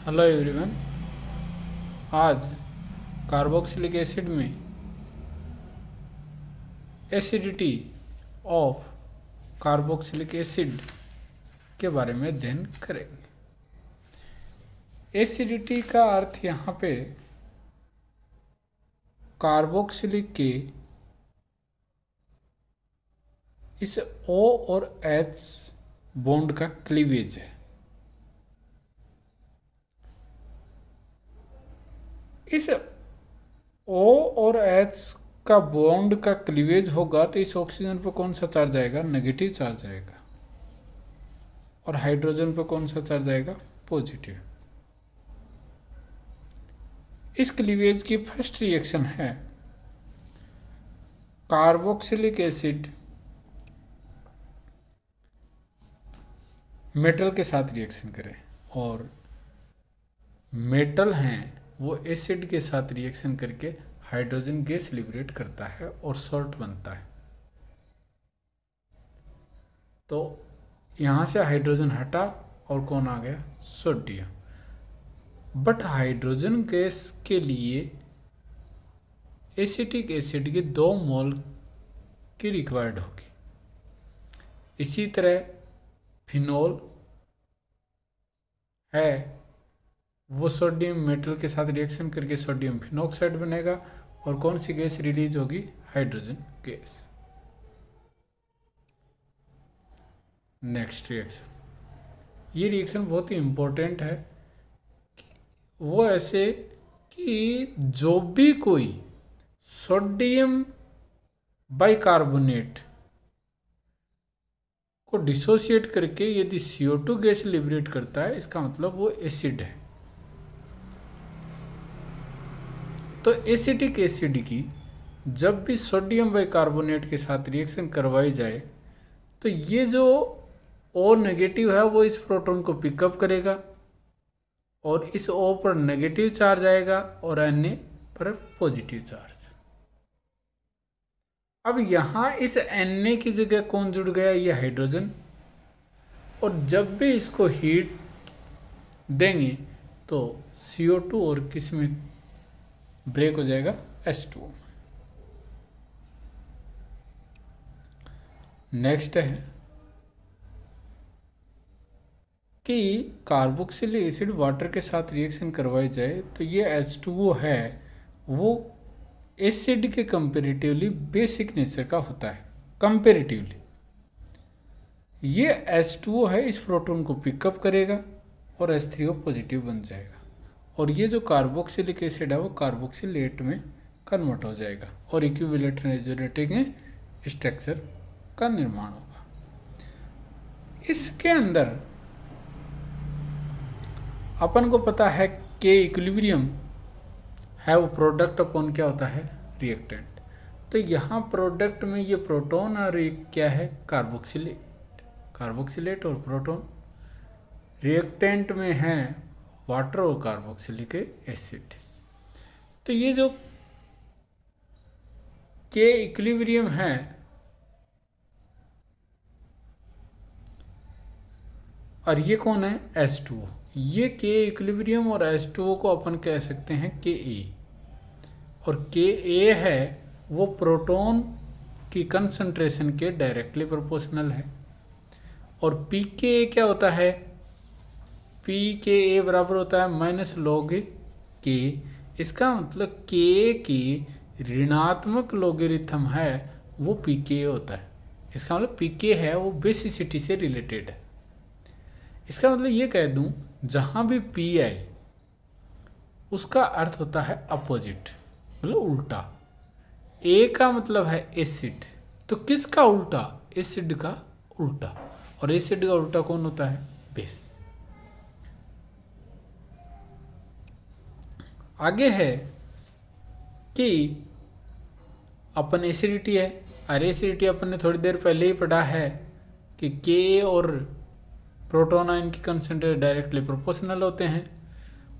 Hello everyone. आज carboxylic acid में acidity of carboxylic acid के बारे में अध्ययन करेंगे। एसिडिटी का अर्थ यहाँ पे कार्बोक्सिलिक के इस O और H बॉन्ड का क्लीवेज है। इस O और H का बॉन्ड का क्लीवेज होगा तो इस ऑक्सीजन पर कौन सा चार्ज आएगा? नेगेटिव चार्ज आएगा। और हाइड्रोजन पर कौन सा चार्ज आएगा? पॉजिटिव। इस क्लीवेज की फर्स्ट रिएक्शन है कार्बोक्सिलिक एसिड मेटल के साथ रिएक्शन करे और मेटल हैं वो एसिड के साथ रिएक्शन करके हाइड्रोजन गैस लिबरेट करता है और सॉल्ट बनता है। तो यहाँ से हाइड्रोजन हटा और कौन आ गया? सोडियम। बट हाइड्रोजन गैस के लिए एसिटिक एसिड की 2 मोल की रिक्वायर्ड होगी। इसी तरह फिनोल है वो सोडियम मेटल के साथ रिएक्शन करके सोडियम फिनॉक्साइड बनेगा और कौन सी गैस रिलीज होगी? Hydrogen gas. नेक्स्ट रिएक्शन, ये रिएक्शन बहुत ही इंपॉर्टेंट है। वो ऐसे कि जो भी कोई सोडियम बाइकार्बोनेट को डिसोसिएट करके यदि CO2 गैस लिबरेट करता है, इसका मतलब वो एसिड है। तो एसिटिक एसिड की जब भी सोडियम बाइकार्बोनेट के साथ रिएक्शन करवाई जाए तो ये जो O नेगेटिव है वो इस प्रोटॉन को पिकअप करेगा और इस O पर नेगेटिव चार्ज आएगा और Na पर पॉजिटिव चार्ज। अब यहाँ इस Na की जगह कौन जुड़ गया? ये हाइड्रोजन। और जब भी इसको हीट देंगे तो CO2 और किस में ब्रेक हो जाएगा? H2O। नेक्स्ट है कि कार्बोक्सिलिक एसिड वाटर के साथ रिएक्शन करवाई जाए तो ये H2O है वो एसिड के कंपेरेटिवली बेसिक नेचर का होता है। कंपेरेटिवली ये H2O है, इस प्रोटॉन को पिकअप करेगा और H3O पॉजिटिव बन जाएगा और ये जो कार्बोक्सिलिक एसिड है वो कार्बोक्सिलेट में कन्वर्ट हो जाएगा और इक्विवेलेंट रेजोनेटिंग स्ट्रक्चर का निर्माण होगा। इसके अंदर अपन को पता है कि इक्विलिब्रियम है वो प्रोडक्ट अपॉन क्या होता है? रिएक्टेंट। तो यहाँ प्रोडक्ट में ये प्रोटॉन और एक क्या है? कार्बोक्सिलेट और प्रोटॉन। रिएक्टेंट में है वाटर और कार्बोक्सिलिक एसिड। तो ये जो के इक्विलिब्रियम है और ये कौन है? H2O। ये के इक्विलिब्रियम और H2O को अपन कह सकते हैं Ka और Ka है वो प्रोटॉन की कंसंट्रेशन के डायरेक्टली प्रोपोर्शनल है और Pka क्या होता है? Pka बराबर होता है -log K। इसका मतलब K की ऋणात्मक लॉगरिथम है वो Pka होता है। इसका मतलब Pk है वो बेसिसिटी से रिलेटेड है। इसका मतलब ये कह दूं जहां भी P आए उसका अर्थ होता है अपोजिट, मतलब उल्टा। A का मतलब है एसिड, तो किसका उल्टा? एसिड का उल्टा। और एसिड का उल्टा कौन होता है? बेस। आगे है कि अपन एसिडिटी है। अरे एसिडिटी अपन ने थोड़ी देर पहले ही पढ़ा है कि K और प्रोटॉन आयन की कंसंट्रेशन डायरेक्टली प्रोपोर्शनल होते हैं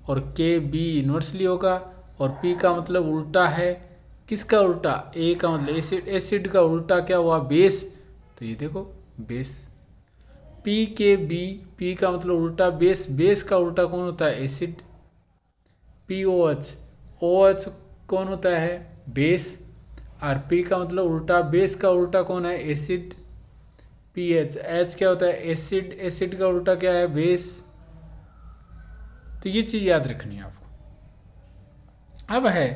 और Kb इन्वर्सली होगा और P का मतलब उल्टा है। किसका उल्टा? A का मतलब एसिड। एसिड का उल्टा क्या हुआ? बेस। तो ये देखो बेस। PKB, P का मतलब उल्टा बेस, बेस का उल्टा कौन होता है? एसिड। POH, OH कौन होता है? बेस। और P का मतलब उल्टा, बेस का उल्टा कौन है? एसिड। PH, H क्या होता है? एसिड। एसिड का उल्टा क्या है? बेस। तो ये चीज याद रखनी है आपको। अब है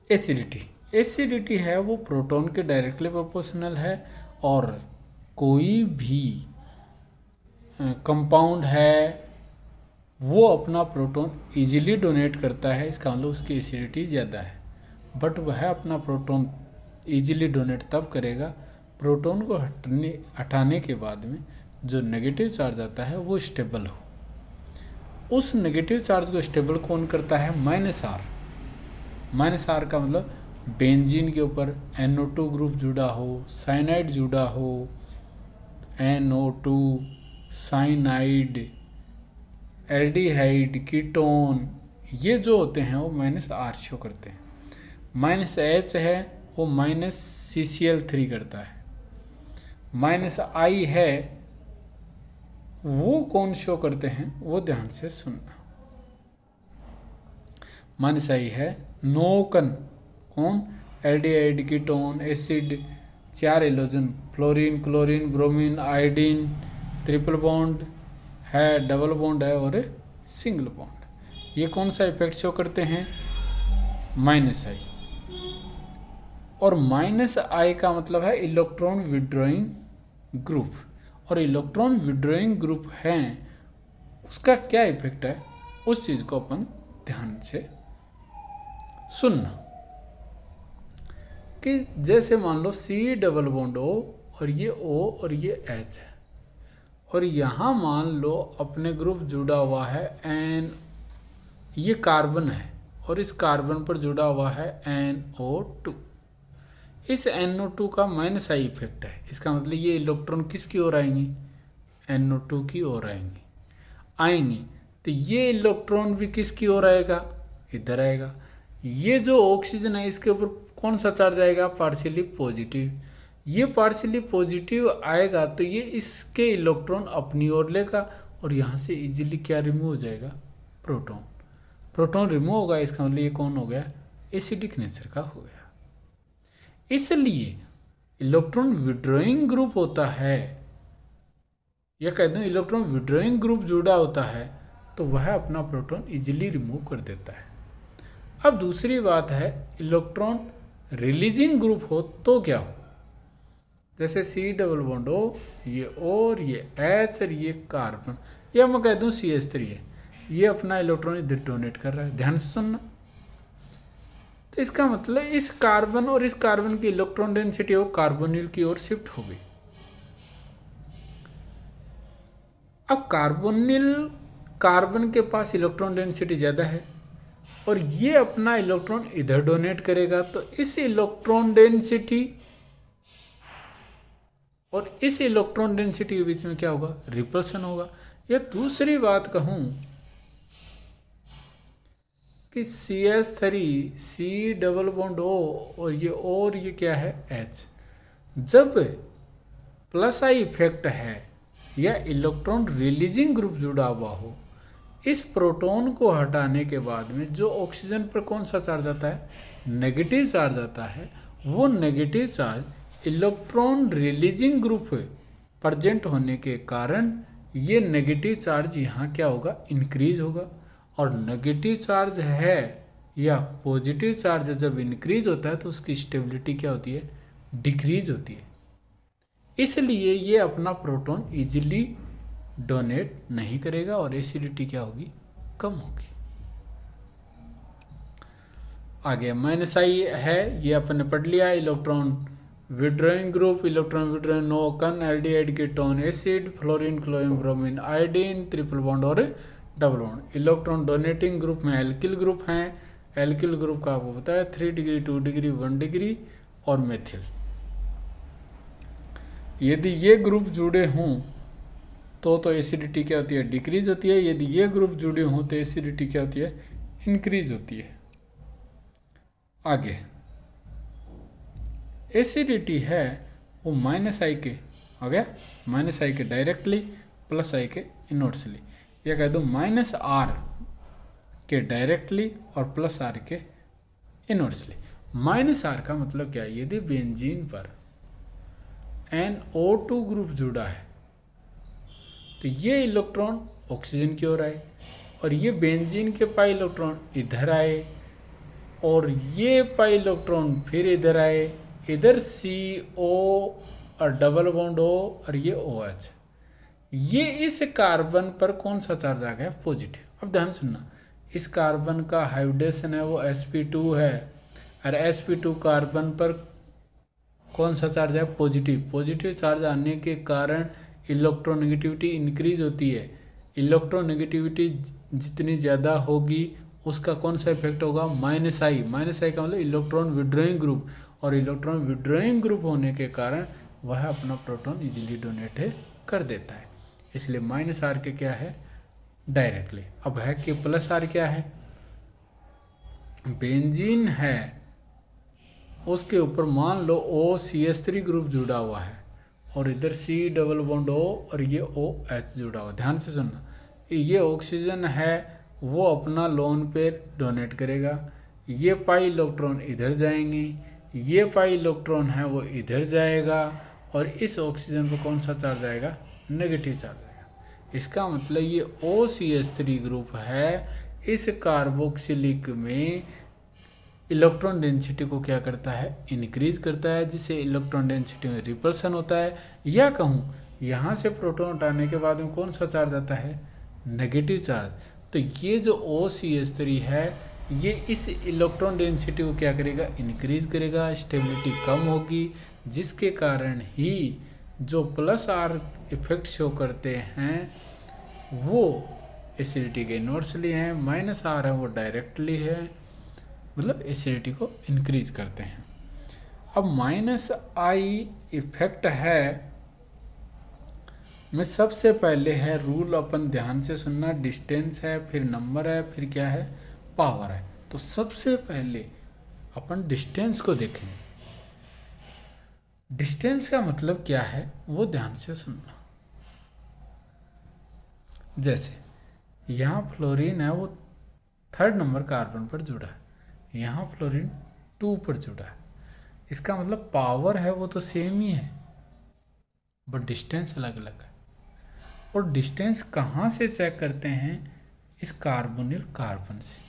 एसिडिटी। एसिडिटी है वो प्रोटॉन के डायरेक्टली प्रोपोर्शनल है, और कोई भी कंपाउंड है वो अपना प्रोटॉन इजीली डोनेट करता है, इसका मतलब उसकी एसिडिटी ज़्यादा है। बट वह अपना प्रोटॉन इजीली डोनेट तब करेगा प्रोटॉन को हटाने के बाद में जो नेगेटिव चार्ज आता है वो स्टेबल हो। उस नेगेटिव चार्ज को स्टेबल कौन करता है? -R। -R का मतलब बेंजीन के ऊपर NO2 ग्रुप जुड़ा हो, साइनाइड जुड़ा हो, NO2, साइनाइड, एल्डिहाइड, कीटोन, ये जो होते हैं वो -R शो करते हैं। -H है वो CCl3 करता है। -I है वो कौन शो करते हैं? वो ध्यान से सुनना। -I है नोकन, कौन? Aldehyde, ketone, acid, 4 halogen, fluorine, chlorine, bromine, iodine, triple bond है, डबल बॉन्ड है और सिंगल बॉन्ड। ये कौन सा इफेक्ट शो करते हैं? -I। और -I का मतलब है इलेक्ट्रॉन विड्रॉइंग ग्रुप, और इलेक्ट्रॉन विड्रॉइंग ग्रुप हैं उसका क्या इफेक्ट है उस चीज को अपन ध्यान से सुनना। कि जैसे मान लो C डबल बॉन्ड O और ये O और ये H है, और यहाँ मान लो अपने ग्रुप जुड़ा हुआ है N, ये कार्बन है और इस कार्बन पर जुड़ा हुआ है NO2। इस NO2 का -I इफेक्ट है, इसका मतलब ये इलेक्ट्रॉन किसकी ओर आएंगी? NO2 की ओर आएंगी। तो ये इलेक्ट्रॉन भी किसकी ओर आएगा? इधर आएगा। ये जो ऑक्सीजन है इसके ऊपर कौन सा चार्ज आएगा? Partially positive. ये पार्शियली पॉजिटिव आएगा तो ये इसके इलेक्ट्रॉन अपनी ओर लेगा, और यहाँ से इजीली क्या रिमूव हो जाएगा? प्रोटॉन। प्रोटॉन रिमूव होगा, इसका मतलब ये कौन हो गया? एसिडिक नेचर का हो गया। इसलिए इलेक्ट्रॉन विड्रॉइंग ग्रुप होता है, या कह दूं इलेक्ट्रॉन विड्रॉइंग ग्रुप जुड़ा होता है तो वह अपना प्रोटॉन इजीली रिमूव कर देता है। अब दूसरी बात है इलेक्ट्रॉन रिलीजिंग ग्रुप हो तो क्या हो? जैसे C डबल बॉन्ड O, ये O और ये H और ये कार्बन, या मैं कह दूं CH3 है, ये अपना इलेक्ट्रॉन इधर डोनेट कर रहा है। ध्यान से सुनना। तो इसका मतलब इस कार्बन और इस कार्बन की इलेक्ट्रॉन डेंसिटी वो कार्बोनिल की ओर शिफ्ट हो गई। अब कार्बन के पास इलेक्ट्रॉन डेंसिटी ज़्यादा है और ये अपना इलेक्ट्रॉन इधर डोनेट करेगा, तो इस इलेक्ट्रॉन डेंसिटी और इस इलेक्ट्रॉन डेंसिटी के बीच में क्या होगा? रिपल्सन होगा। या दूसरी बात कहूं कि CH3, C double bond O और ये क्या है? H। जब +I इफेक्ट है या इलेक्ट्रॉन रिलीजिंग ग्रुप जुड़ा हुआ हो, इस प्रोटॉन को हटाने के बाद में जो ऑक्सीजन पर कौन सा चार्ज आता है? नेगेटिव चार्ज आता है। वो negative charge electron releasing group present होने के कारण ये नेगेटिव चार्ज यहाँ क्या होगा? इंक्रीज होगा। और नेगेटिव चार्ज है या पॉजिटिव चार्ज जब इंक्रीज होता है तो उसकी स्टेबिलिटी क्या होती है? डिक्रीज होती है। इसलिए ये अपना प्रोटॉन इजीली डोनेट नहीं करेगा और एसिडिटी क्या होगी? कम होगी। आगे -I है, ये अपन ने पढ़ लिया। Electron withdrawing group, electron withdrawing नोकन, aldehyde, ketone, acid, fluorine, chlorine, bromine, iodine, triple bond और double bond. Electron donating group में एल्किल ग्रुप हैं। एल्किल ग्रुप का आपको पता है 3 डिग्री, 2 डिग्री, 1 डिग्री और मेथिल। यदि ये ग्रुप जुड़े हों तो एसिडिटी क्या होती है? डिक्रीज होती है। यदि ये ग्रुप जुड़े हों तो एसिडिटी क्या होती है? इंक्रीज होती है। आगे एसिडिटी है वो माइनस आई के हो गया, माइनस आई के डायरेक्टली प्लस आई के इनवर्सली, या कह दो माइनस आर के डायरेक्टली और प्लस आर के इनवर्सली। माइनस आर का मतलब क्या है, यदि बेंजीन पर NO2 ग्रुप जुड़ा है तो ये इलेक्ट्रॉन ऑक्सीजन की ओर आए और ये बेंजीन के पाई इलेक्ट्रॉन इधर आए और ये पाई इलेक्ट्रॉन फिर इधर आए, इधर CO और डबल बॉन्ड O और ये OH, ये इस कार्बन पर कौन सा चार्ज आ गया, पॉजिटिव। अब ध्यान सुनना, इस कार्बन का हाइब्रिडेशन है वो sp2 है और sp2 कार्बन पर कौन सा चार्ज है, पॉजिटिव। पॉजिटिव चार्ज आने के कारण इलेक्ट्रोनेगेटिविटी इंक्रीज होती है। इलेक्ट्रोनेगेटिविटी जितनी ज़्यादा होगी उसका कौन सा इफेक्ट होगा, माइनस आई। माइनस आई का मतलब इलेक्ट्रॉन विड्रॉइंग ग्रुप, और इलेक्ट्रॉन विड्रॉइंग ग्रुप होने के कारण वह अपना प्रोटॉन इजीली डोनेट कर देता है। इसलिए माइनस आर के क्या है, डायरेक्टली। अब है कि प्लस आर क्या है, बेंजीन है उसके ऊपर मान लो OCH3 ग्रुप जुड़ा हुआ है और इधर C डबल बॉन्ड O और ये OH जुड़ा हुआ। ध्यान से सुनना, ये ऑक्सीजन है वो अपना लोन पेयर डोनेट करेगा, ये पाई इलेक्ट्रॉन इधर जाएंगे, ये पाई इलेक्ट्रॉन है वो इधर जाएगा और इस ऑक्सीजन पर कौन सा चार्ज आएगा, नेगेटिव चार्ज आएगा। इसका मतलब ये OCH3 ग्रुप है, इस कार्बोक्सिलिक में इलेक्ट्रॉन डेंसिटी को क्या करता है, इंक्रीज करता है, जिससे इलेक्ट्रॉन डेंसिटी में रिपल्सन होता है। या कहूँ यहाँ से प्रोटॉन हटाने के बाद में कौन सा चार्ज आता है, नेगेटिव चार्ज। तो ये जो OCH3 है ये इस इलेक्ट्रॉन डेंसिटी को क्या करेगा, इंक्रीज करेगा, स्टेबिलिटी कम होगी, जिसके कारण ही जो प्लस आर इफेक्ट शो करते हैं वो एसिडिटी के इनवर्सली हैं, माइनस आर है वो डायरेक्टली है, मतलब एसिडिटी को इंक्रीज करते हैं। अब माइनस आई इफेक्ट है में सबसे पहले है रूल, अपन ध्यान से सुनना, डिस्टेंस है, फिर नंबर है, फिर क्या है, पावर है। तो सबसे पहले अपन डिस्टेंस को देखें। डिस्टेंस का मतलब क्या है वो ध्यान से सुनना। जैसे यहाँ फ्लोरीन है वो 3rd नंबर कार्बन पर जुड़ा है, यहाँ फ्लोरीन 2 पर जुड़ा है। इसका मतलब पावर है वो तो सेम ही है बट डिस्टेंस अलग अलग है। और डिस्टेंस कहाँ से चेक करते हैं, इस कार्बोनिल कार्बन से,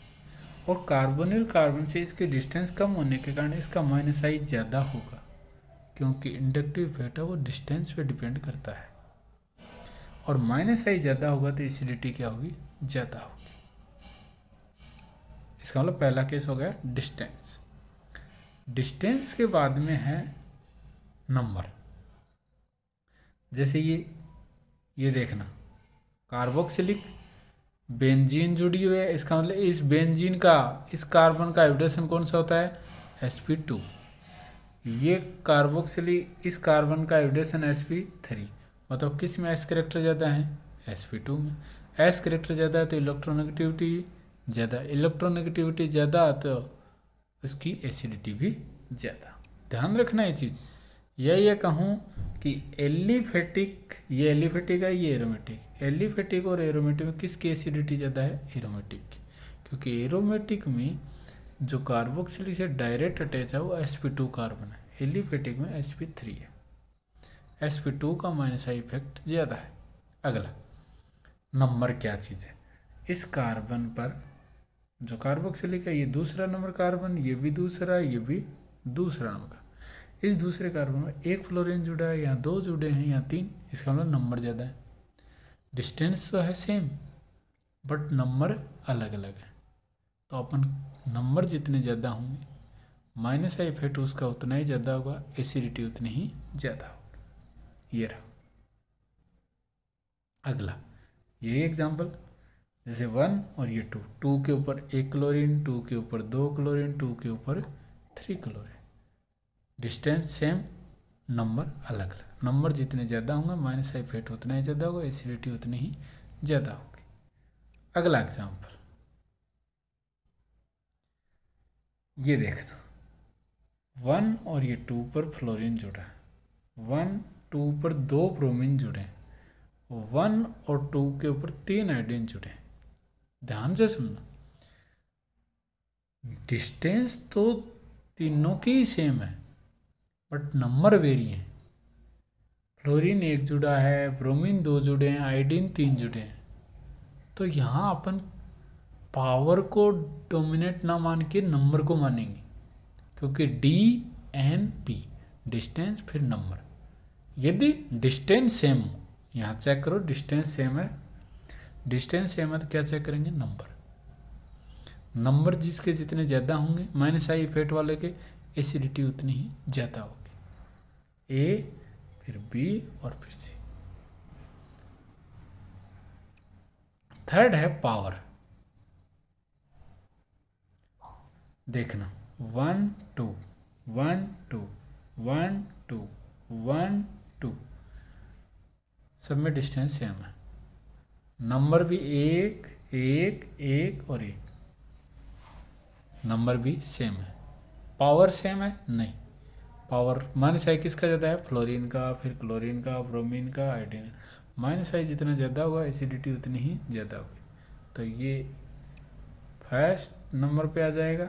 और कार्बोनिल कार्बन से इसकी डिस्टेंस कम होने के कारण इसका माइनस आई ज़्यादा होगा, क्योंकि इंडक्टिव इफेक्ट है वो डिस्टेंस पे डिपेंड करता है। और माइनस आई ज़्यादा होगा तो एसिडिटी क्या होगी, ज़्यादा होगी। इसका मतलब पहला केस हो गया डिस्टेंस। डिस्टेंस के बाद में है नंबर। जैसे ये देखना, कार्बोक्सिलिक बेंजीन जुड़ी हुई है, इसका मतलब इस बेंजीन का, इस कार्बन का हाइब्रिडेशन कौन सा होता है, sp2। ये कार्बोक्सिलिक, इस कार्बन का हाइब्रिडेशन sp3। मतलब किस में s कैरेक्टर ज़्यादा है, sp2 में। s कैरेक्टर ज़्यादा है तो इलेक्ट्रोनेगेटिविटी ज़्यादा, इलेक्ट्रोनेगेटिविटी ज़्यादा तो उसकी एसिडिटी भी ज़्यादा। ध्यान रखना ये चीज़। ये कहूँ कि एलिफेटिक, ये एलिफेटिक है, ये एरोमेटिक। एलिफेटिक और एरोमेटिक में किसकी एसिडिटी ज़्यादा है, एरोमेटिक की, क्योंकि एरोमेटिक में जो कार्बोक्सिलिक से डायरेक्ट अटैच है वो sp2 कार्बन है, एलिफेटिक में sp3 है। sp2 का माइनस आई इफेक्ट ज़्यादा है। अगला नंबर क्या चीज़ है, इस कार्बन पर जो कार्बोक्सिलिक है ये दूसरा नंबर कार्बन, ये भी दूसरा, ये भी दूसरा नंबर। इस दूसरे कार्बन में एक फ्लोरीन जुड़ा है, यहाँ 2 जुड़े हैं, यहाँ 3, इसका मतलब नंबर ज़्यादा है। डिस्टेंस तो है सेम बट नंबर अलग अलग है। तो अपन नंबर जितने ज़्यादा होंगे माइनस आई इफेक्ट उसका उतना ही ज़्यादा होगा, एसिडिटी उतनी ही ज़्यादा होगी। ये रहा। अगला ये एग्जाम्पल, जैसे 1 और ये 2 के ऊपर 1 क्लोरीन, 2 के ऊपर 2 क्लोरीन, 2 के ऊपर 3 क्लोरीन। डिस्टेंस सेम, नंबर अलग अलग। नंबर जितने ज़्यादा होंगे माइनस आई इफेक्ट उतना ही ज़्यादा होगा, एसिडिटी उतनी ही ज़्यादा होगी। अगला एग्जाम्पल ये देखना, 1 और ये 2 पर फ्लोरीन जुड़ा है, 1 2 पर 2 ब्रोमीन जुड़े, 1 और 2 के ऊपर 3 आयोडीन जुड़े। ध्यान से सुनना, डिस्टेंस तो तीनों की ही सेम है बट नंबर वेरी है। फ्लोरीन 1 जुड़ा है, ब्रोमीन 2 जुड़े हैं, आयोडीन 3 जुड़े हैं। तो यहाँ अपन पावर को डोमिनेट ना मान के नंबर को मानेंगे, क्योंकि DNP डिस्टेंस फिर नंबर। यदि डिस्टेंस सेम हो, यहाँ चेक करो डिस्टेंस सेम है, डिस्टेंस सेम है तो क्या चेक करेंगे, नंबर। नंबर जिसके जितने ज़्यादा होंगे -I इफेक्ट वाले के एसिडिटी उतनी ही ज़्यादा होगी। A फिर B और फिर C। थर्ड है पावर। देखना 1 2 1 2 1 2 1 2, सब में डिस्टेंस सेम है, नंबर भी 1 1 1 और 1, नंबर भी सेम है। पावर सेम है नहीं, पावर -I किसका ज़्यादा है, फ्लोरीन का, फिर क्लोरीन का, ब्रोमीन का, आयोडीन। -I जितना ज़्यादा होगा एसिडिटी उतनी ही ज़्यादा होगी। तो ये फर्स्ट नंबर पे आ जाएगा,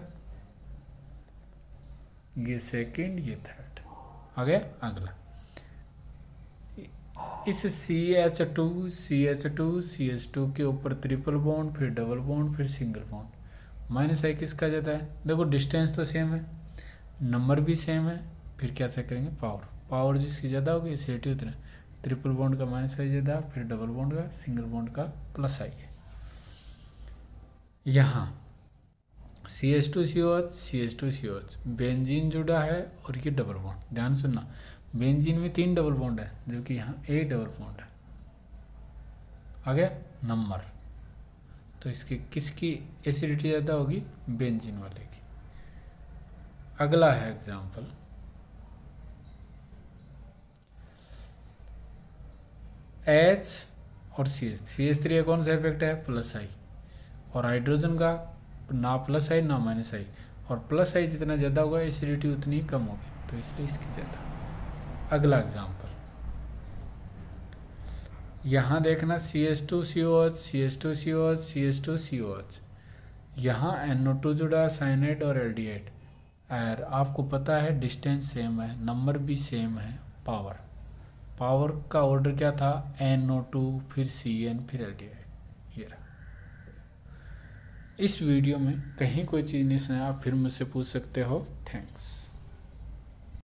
ये सेकंड, ये थर्ड। आ गया अगला, इस CH2 के ऊपर ट्रिपल बॉन्ड, फिर डबल बॉन्ड, फिर सिंगल बॉन्ड। -I किसका ज़्यादा है, देखो डिस्टेंस तो सेम है, नंबर भी सेम है, फिर क्या चेक करेंगे, पावर। पावर जिसकी ज़्यादा होगी एसिडिटी उतना, ट्रिपल बॉन्ड का -I ज़्यादा, फिर डबल बॉन्ड का, सिंगल बॉन्ड का +I है। यहाँ CH2COH बेंजीन जुड़ा है और ये डबल बॉन्ड। ध्यान सुनना, बेंजीन में 3 डबल बॉन्ड है, जो कि यहाँ 1 डबल बॉन्ड है। आ गया नंबर, तो इसकी किसकी एसिडिटी ज़्यादा होगी, बेंजीन वाले की। अगला है एग्जाम्पल, H और CH3 कौन सा इफेक्ट है, +I, और हाइड्रोजन का ना +I ना -I, और +I जितना ज़्यादा होगा एसिडिटी उतनी ही कम होगी, तो इसलिए इसकी ज़्यादा। अगला एग्जाम्पल, यहाँ देखना CH2COH, यहाँ NO2 जुड़ा, साइनाइड और एल्डिहाइड। और आपको पता है डिस्टेंस सेम है, नंबर भी सेम है, पावर का ऑर्डर क्या था, NO2 फिर CN फिर एल्डिहाइड। ये रहा। इस वीडियो में कहीं कोई चीज़ नहीं सुना, आप फिर मुझसे पूछ सकते हो। थैंक्स।